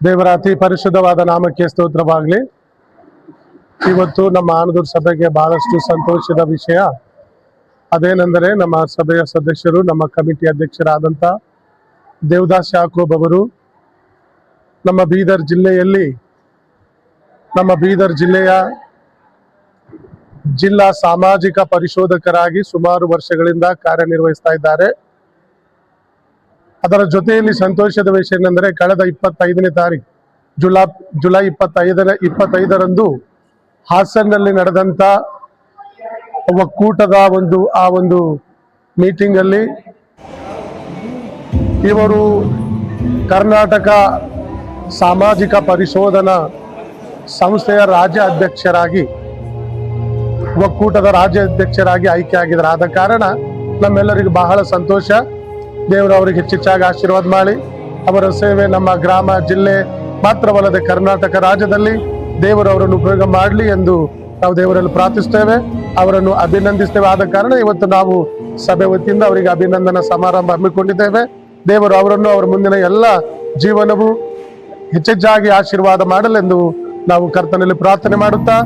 ದೇವರ ಅತಿ ಪರಿಶುದ್ಧವಾದ ನಾಮಕ್ಕೆ ಸ್ತೋತ್ರವಾಗಲಿ. ಇವತ್ತು ನಮ್ಮ ಆನದೂರು ಸಭೆಗೆ ಬಹಳಷ್ಟು ಸಂತೋಷದ ವಿಷಯ. ಅದೇನೆಂದರೆ ನಮ್ಮ ಸಭೆಯ ಸದಸ್ಯರು, ನಮ್ಮ ಕಮಿಟಿ ಅಧ್ಯಕ್ಷರಾದಂಥ ದೇವದಾಸ್ ಯಾಕೋಬ್ ಅವರು ನಮ್ಮ ಬೀದರ್ ಜಿಲ್ಲೆಯ ಜಿಲ್ಲಾ ಸಾಮಾಜಿಕ ಪರಿಶೋಧಕರಾಗಿ ಸುಮಾರು ವರ್ಷಗಳಿಂದ ಕಾರ್ಯನಿರ್ವಹಿಸ್ತಾ ಇದ್ದಾರೆ. ಅದರ ಜೊತೆಯಲ್ಲಿ ಸಂತೋಷದ ವಿಷಯ ಏನೆಂದರೆ ಕಳೆದ 25ನೇ ತಾರೀಕು ಜುಲೈ 25ರಂದು ಹಾಸನ್ನಲ್ಲಿ ನಡೆದಂತ ಒಕ್ಕೂಟದ ಒಂದು ಮೀಟಿಂಗ್ ಅಲ್ಲಿ ಇವರು ಕರ್ನಾಟಕ ಸಾಮಾಜಿಕ ಪರಿಶೋಧನಾ ಸಂಸ್ಥೆಯ ಒಕ್ಕೂಟದ ರಾಜ್ಯ ಅಧ್ಯಕ್ಷರಾಗಿ ಆಯ್ಕೆ ಆಗಿದ್ದಾರೆ. ಆದ ಕಾರಣ ನಮ್ಮೆಲ್ಲರಿಗೂ ಬಹಳ ಸಂತೋಷ. ದೇವರು ಅವರಿಗೆ ಹೆಚ್ಚೆಚ್ಚಾಗಿ ಆಶೀರ್ವಾದ ಮಾಡಿ ಅವರ ಸೇವೆ ನಮ್ಮ ಗ್ರಾಮ, ಜಿಲ್ಲೆ ಮಾತ್ರವಲ್ಲದೆ ಕರ್ನಾಟಕ ರಾಜ್ಯದಲ್ಲಿ ದೇವರು ಅವರನ್ನು ಉಪಯೋಗ ಮಾಡಲಿ ಎಂದು ನಾವು ದೇವರಲ್ಲಿ ಪ್ರಾರ್ಥಿಸ್ತೇವೆ, ಅವರನ್ನು ಅಭಿನಂದಿಸ್ತೇವೆ. ಆದ ಕಾರಣ ಇವತ್ತು ನಾವು ಸಭೆ ವತಿಯಿಂದ ಅವರಿಗೆ ಅಭಿನಂದನಾ ಸಮಾರಂಭ ಹಮ್ಮಿಕೊಂಡಿದ್ದೇವೆ. ದೇವರು ಅವರನ್ನು ಅವರ ಮುಂದಿನ ಎಲ್ಲ ಜೀವನವು ಹೆಚ್ಚೆಚ್ಚಾಗಿ ಆಶೀರ್ವಾದ ಮಾಡಲೆಂದು ನಾವು ಕರ್ತನಲ್ಲಿ ಪ್ರಾರ್ಥನೆ ಮಾಡುತ್ತಾ,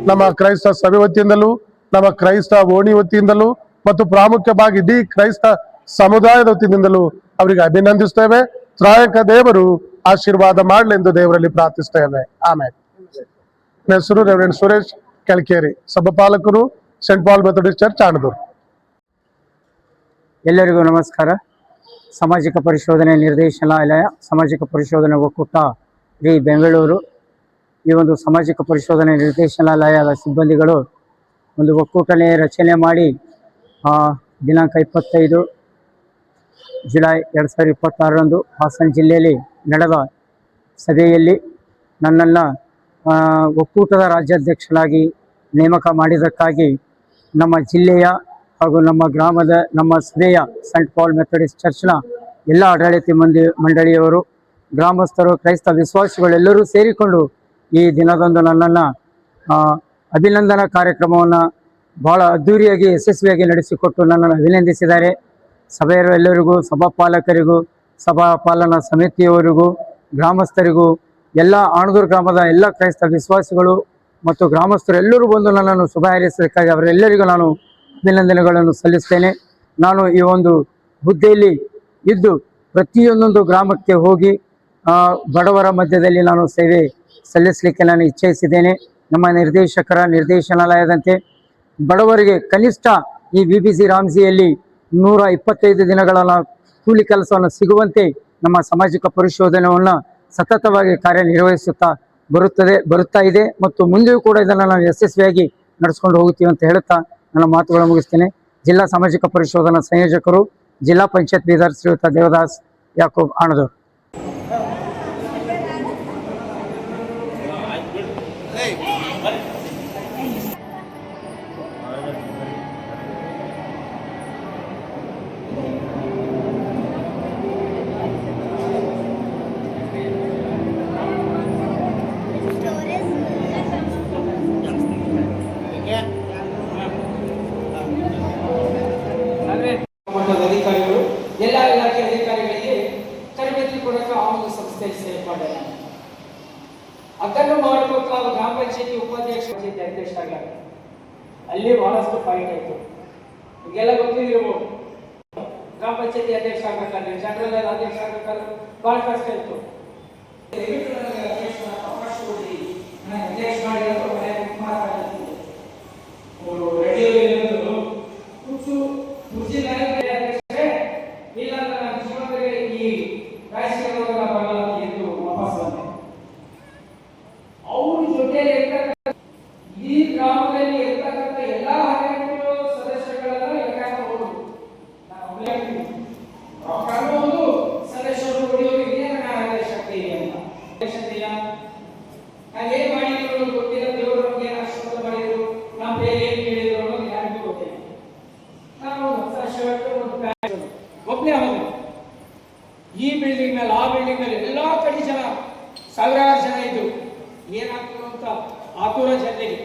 ನಮ್ಮ ಕ್ರೈಸ್ತ ಸಭೆ ವತಿಯಿಂದಲೂ, ನಮ್ಮ ಕ್ರೈಸ್ತ ಓಣಿ ವತಿಯಿಂದಲೂ ಮತ್ತು ಪ್ರಾಮುಖ್ಯವಾಗಿ ಇಡೀ ಕ್ರೈಸ್ತ ಸಮುದಾಯದ ವತಿಯಿಂದಲೂ ಅವರಿಗೆ ಅಭಿನಂದಿಸ್ತೇವೆ. ತ್ರಾಯಕ ದೇವರು ಆಶೀರ್ವಾದ ಮಾಡಲೆಂದು ದೇವರಲ್ಲಿ ಪ್ರಾರ್ಥಿಸ್ತೇವೆ. ಆಮೇಲೆ ನನ್ನ ಹೆಸರು ರೆವರೆಂಡ್ ಸುರೇಶ್ ಕೆಳಕೇರಿ, ಸಭಾಪಾಲಕರು, Saint Paul Methodist church, Anaduru. ಎಲ್ಲರಿಗೂ ನಮಸ್ಕಾರ. ಸಾಮಾಜಿಕ ಪರಿಶೋಧನೆ ನಿರ್ದೇಶನಾಲಯ, ಸಾಮಾಜಿಕ ಪರಿಶೋಧನೆ ಒಕ್ಕೂಟ ಬೆಂಗಳೂರು, ಈ ಒಂದು ಸಾಮಾಜಿಕ ಪರಿಶೋಧನೆ ನಿರ್ದೇಶನಾಲಯದ ಸಿಬ್ಬಂದಿಗಳು ಒಂದು ಒಕ್ಕೂಟನೆ ರಚನೆ ಮಾಡಿ ದಿನಾಂಕ 25 ಜುಲೈ 2026ರಂದು ಹಾಸನ ಜಿಲ್ಲೆಯಲ್ಲಿ ನಡೆದ ಸಭೆಯಲ್ಲಿ ನನ್ನನ್ನು ಒಕ್ಕೂಟದ ರಾಜ್ಯಾಧ್ಯಕ್ಷರಾಗಿ ನೇಮಕ ಮಾಡಿದ್ದಕ್ಕಾಗಿ ನಮ್ಮ ಜಿಲ್ಲೆಯ ಹಾಗೂ ನಮ್ಮ ಗ್ರಾಮದ, ನಮ್ಮ ಸಭೆಯ ಸೆಂಟ್ ಪಾಲ್ ಮೆಥಡಿಸ್ಟ್ ಚರ್ಚ್ನ ಎಲ್ಲ ಆಡಳಿತ ಮಂಡಳಿಯವರು, ಗ್ರಾಮಸ್ಥರು, ಕ್ರೈಸ್ತ ವಿಶ್ವಾಸಿಗಳೆಲ್ಲರೂ ಸೇರಿಕೊಂಡು ಈ ದಿನದಂದು ನನ್ನನ್ನು ಅಭಿನಂದನಾ ಕಾರ್ಯಕ್ರಮವನ್ನು ಭಾಳ ಅದ್ಧೂರಿಯಾಗಿ ಯಶಸ್ವಿಯಾಗಿ ನಡೆಸಿಕೊಟ್ಟು ನನ್ನನ್ನು ಅಭಿನಂದಿಸಿದ್ದಾರೆ. ಸಭೆಯರು ಎಲ್ಲರಿಗೂ, ಸಭಾಪಾಲಕರಿಗೂ, ಸಭಾಪಾಲನಾ ಸಮಿತಿಯವರಿಗೂ, ಗ್ರಾಮಸ್ಥರಿಗೂ, ಎಲ್ಲ ಆನದೂರು ಗ್ರಾಮದ ಎಲ್ಲ ಕ್ರೈಸ್ತ ವಿಶ್ವಾಸಿಗಳು ಮತ್ತು ಗ್ರಾಮಸ್ಥರು ಎಲ್ಲರೂ ಬಂದು ನನ್ನನ್ನು ಶುಭ ಹಾರೈಸಬೇಕಾಗಿ ಅವರೆಲ್ಲರಿಗೂ ನಾನು ಅಭಿನಂದನೆಗಳನ್ನು ಸಲ್ಲಿಸ್ತೇನೆ. ನಾನು ಈ ಒಂದು ಹುದ್ದೆಯಲ್ಲಿ ಇದ್ದು ಪ್ರತಿಯೊಂದೊಂದು ಗ್ರಾಮಕ್ಕೆ ಹೋಗಿ ಬಡವರ ಮಧ್ಯದಲ್ಲಿ ನಾನು ಸೇವೆ ಸಲ್ಲಿಸಲಿಕ್ಕೆ ನಾನು ಇಚ್ಛಿಸಿದ್ದೇನೆ. ನಮ್ಮ ನಿರ್ದೇಶನಾಲಯದಂತೆ ಬಡವರಿಗೆ ಕನಿಷ್ಠ ಈ VBC ರಾಮ್ಜಿಯಲ್ಲಿ 125 ದಿನಗಳ ಕೂಲಿ ಕೆಲಸವನ್ನು ಸಿಗುವಂತೆ ನಮ್ಮ ಸಾಮಾಜಿಕ ಪರಿಶೋಧನೆಯನ್ನು ಸತತವಾಗಿ ಬರುತ್ತಾ ಇದೆ ಮತ್ತು ಮುಂದೆಯೂ ಕೂಡ ಇದನ್ನು ನಾವು ಯಶಸ್ವಿಯಾಗಿ ನಡೆಸ್ಕೊಂಡು ಹೋಗುತ್ತೀವಿ ಅಂತ ಹೇಳುತ್ತಾ ನನ್ನ ಮಾತುಗಳನ್ನು ಮುಗಿಸ್ತೇನೆ. ಜಿಲ್ಲಾ ಸಾಮಾಜಿಕ ಪರಿಶೋಧನಾ ಸಂಯೋಜಕರು, ಜಿಲ್ಲಾ ಪಂಚಾಯತ್ ಬೀದರ್, ಶ್ರೀಯುತ ದೇವದಾಸ್ ಯಾಕೋಬ್, ಆನದೂರು. ಅಧಿಕಾರಿಗಳು, ಎಲ್ಲ ಇಲಾಖೆ ಅಧಿಕಾರಿಗಳಿಗೆ ತರಬೇತಿ ಕೊಡಕ್ಕೆ ಆ ಒಂದು ಸಂಸ್ಥೆಯಲ್ಲಿ ಸೇರ್ಪಡೆ. ಅದನ್ನು ಮಾಡಬೇಕು. ಗ್ರಾಮ ಪಂಚಾಯತಿ ಉಪಾಧ್ಯಕ್ಷ, ಅಧ್ಯಕ್ಷರಾಗ ಅಲ್ಲಿ ಬಹಳಷ್ಟು ಫೈಟ್ ಆಯ್ತು. ಈಗೆಲ್ಲ ಗೊತ್ತಿರ್ಬೋದು, ಗ್ರಾಮ ಪಂಚಾಯತಿ ಅಧ್ಯಕ್ಷ ಆಗ್ಬೇಕಾದ್ರೆ, ಜನರಲ್ ಅಧ್ಯಕ್ಷ ಆಗ್ಬೇಕಾದ್ರೆ ಬಹಳ ಕಷ್ಟ ಇತ್ತು. ಅಧ್ಯಕ್ಷ ಮಾಡಿ ಈ ಗ್ರಾಮದಲ್ಲಿ ಇರ್ತಕ್ಕಂಥ ಎಲ್ಲ 12 ಸದಸ್ಯರುಗಳನ್ನ ಲೆಕ್ಕ ಹಾಕಬಹುದು. ಸದಸ್ಯರು ಹೊಡೆಯೋರಿಗೆ ಶಕ್ತಿ ಇಲ್ಲ. ನಾವೇನ್ ಮಾಡಿದ್ರು ಗೊತ್ತಿಲ್ಲ. ದೇವರು ನಮ್ಗೆ ಏನು ಆಶೀರ್ವಾದ ಮಾಡಿದ್ರು, ನಾವು ಬೇರೆ ಏನ್ ಕೇಳಿದ್ರು ಅನ್ನೋದು ಯಾರಿಗೂ ಗೊತ್ತಿಲ್ಲ. ನಾವು ಒಬ್ಬನೇ ಹೋಗಿ ಈ ಬಿಲ್ಡಿಂಗ್ ಮೇಲೆ, ಆ ಬಿಲ್ಡಿಂಗ್ ಮೇಲೆ ಎಲ್ಲಾ ಕಡೆ ಜನ, ಸಾವಿರಾರು ಜನ ಇದ್ರು. ಏನಾಗ್ತದೆ ಅಂತ ಆತುರ ಜನರಿಗೆ